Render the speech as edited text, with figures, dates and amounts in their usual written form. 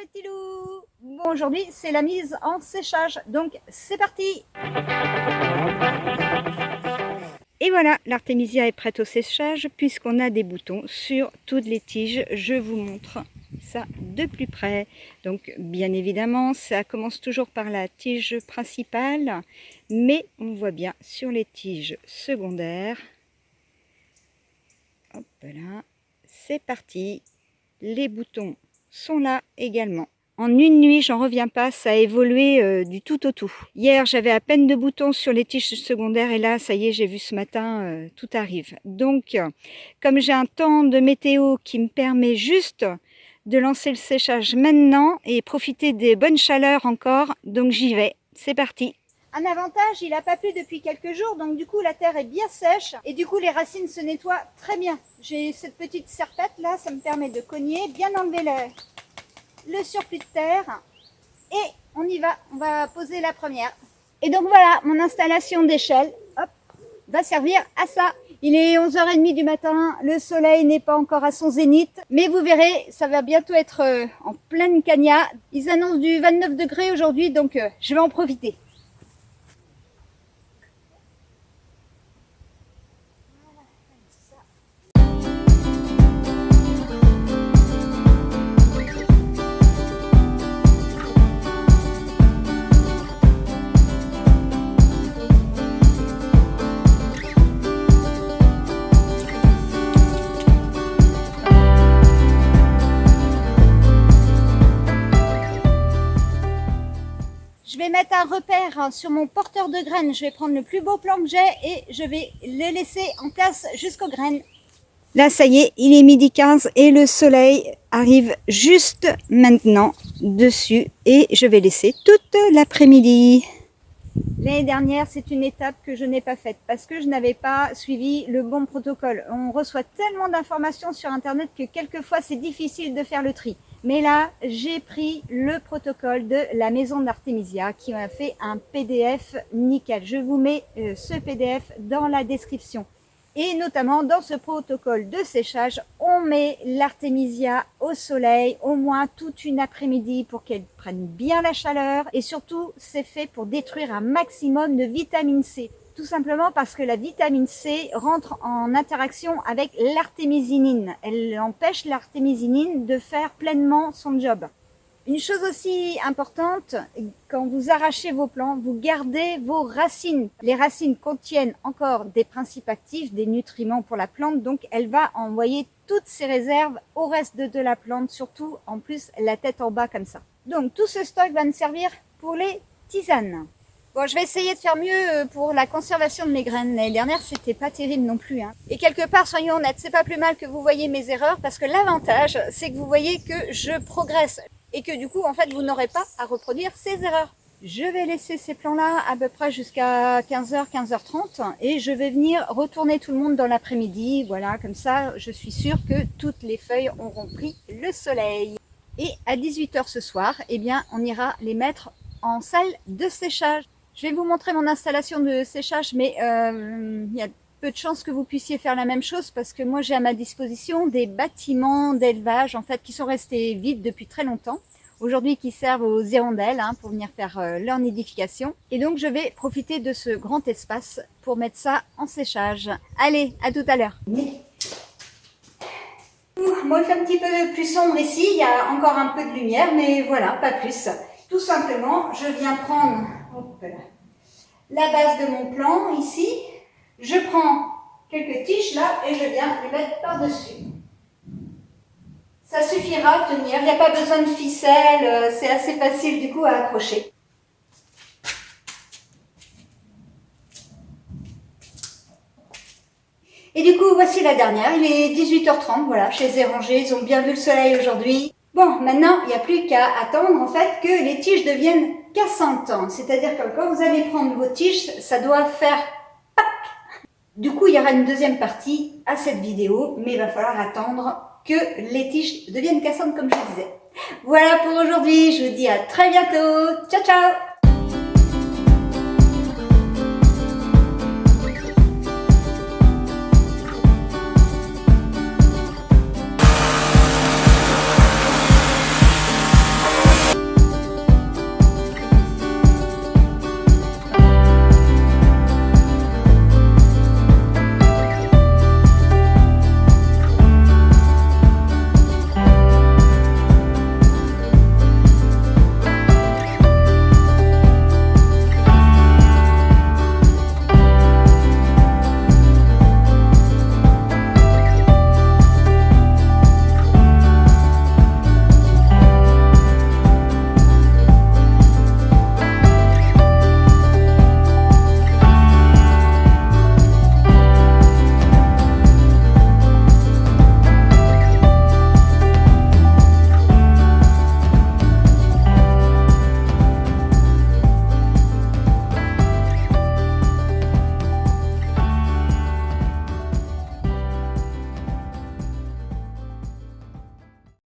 les petits loups. Bon, aujourd'hui c'est la mise en séchage, donc c'est parti. Et voilà, l'artémisia est prête au séchage puisqu'on a des boutons sur toutes les tiges. Je vous montre ça de plus près. Donc bien évidemment, ça commence toujours par la tige principale, mais on voit bien sur les tiges secondaires. Hop là, c'est parti. Les boutons sont là également. En une nuit, j'en reviens pas, ça a évolué du tout au tout. Hier, j'avais à peine de boutons sur les tiges secondaires et là, ça y est, j'ai vu ce matin, tout arrive. Donc, comme j'ai un temps de météo qui me permet juste de lancer le séchage maintenant et profiter des bonnes chaleurs encore, donc j'y vais. C'est parti. Un avantage, il n'a pas plu depuis quelques jours, donc du coup la terre est bien sèche et du coup les racines se nettoient très bien. J'ai cette petite serpette là, ça me permet de cogner, bien enlever le surplus de terre et on y va, on va poser la première. Et donc voilà, mon installation d'échelle, hop, va servir à ça. Il est 11h30 du matin, le soleil n'est pas encore à son zénith, mais vous verrez, ça va bientôt être en pleine cagnat. Ils annoncent du 29 degrés aujourd'hui, donc je vais en profiter. Je vais mettre un repère sur mon porteur de graines. Je vais prendre le plus beau plan que j'ai et je vais le laisser en place jusqu'aux graines. Là, ça y est, il est 12h15 et le soleil arrive juste maintenant dessus et je vais laisser toute l'après-midi. L'année dernière, c'est une étape que je n'ai pas faite parce que je n'avais pas suivi le bon protocole. On reçoit tellement d'informations sur Internet que quelquefois, c'est difficile de faire le tri. Mais là, j'ai pris le protocole de la maison d'Artémisia qui m'a fait un PDF nickel. Je vous mets ce PDF dans la description. Et notamment dans ce protocole de séchage, on met l'artémisia au soleil au moins toute une après-midi pour qu'elle prenne bien la chaleur. Et surtout, c'est fait pour détruire un maximum de vitamine C. Tout simplement parce que la vitamine C rentre en interaction avec l'artémisinine. Elle empêche l'artémisinine de faire pleinement son job. Une chose aussi importante, quand vous arrachez vos plants, vous gardez vos racines. Les racines contiennent encore des principes actifs, des nutriments pour la plante, donc elle va envoyer toutes ses réserves au reste de la plante, surtout en plus la tête en bas comme ça. Donc tout ce stock va me servir pour les tisanes. Bon, je vais essayer de faire mieux pour la conservation de mes graines. L'année dernière, c'était pas terrible non plus. Et quelque part, soyons honnêtes, c'est pas plus mal que vous voyez mes erreurs parce que l'avantage, c'est que vous voyez que je progresse. Et que du coup, en fait, vous n'aurez pas à reproduire ces erreurs. Je vais laisser ces plants-là à peu près jusqu'à 15h, 15h30 et je vais venir retourner tout le monde dans l'après-midi. Voilà, comme ça, je suis sûre que toutes les feuilles auront pris le soleil. Et à 18h ce soir, eh bien, on ira les mettre en salle de séchage. Je vais vous montrer mon installation de séchage, mais il y a peu de chances que vous puissiez faire la même chose parce que moi j'ai à ma disposition des bâtiments d'élevage en fait qui sont restés vides depuis très longtemps, aujourd'hui qui servent aux hirondelles pour venir faire leur nidification et donc je vais profiter de ce grand espace pour mettre ça en séchage. Allez, à tout à l'heure. Bon, il fait un petit peu plus sombre ici, il y a encore un peu de lumière mais voilà, pas plus. Tout simplement, je viens prendre la base de mon plan ici. Je prends quelques tiges là et je viens les mettre par-dessus. Ça suffira à tenir, il n'y a pas besoin de ficelle, c'est assez facile du coup à accrocher. Et du coup, voici la dernière, il est 18h30, voilà, je les ai rangés, ils ont bien vu le soleil aujourd'hui. Bon, maintenant, il n'y a plus qu'à attendre en fait que les tiges deviennent cassantes. C'est-à-dire que quand vous allez prendre vos tiges, ça doit faire pac. Du coup, il y aura une deuxième partie à cette vidéo, mais il va falloir attendre que les tiges deviennent cassantes comme je disais. Voilà pour aujourd'hui, je vous dis à très bientôt. Ciao, ciao!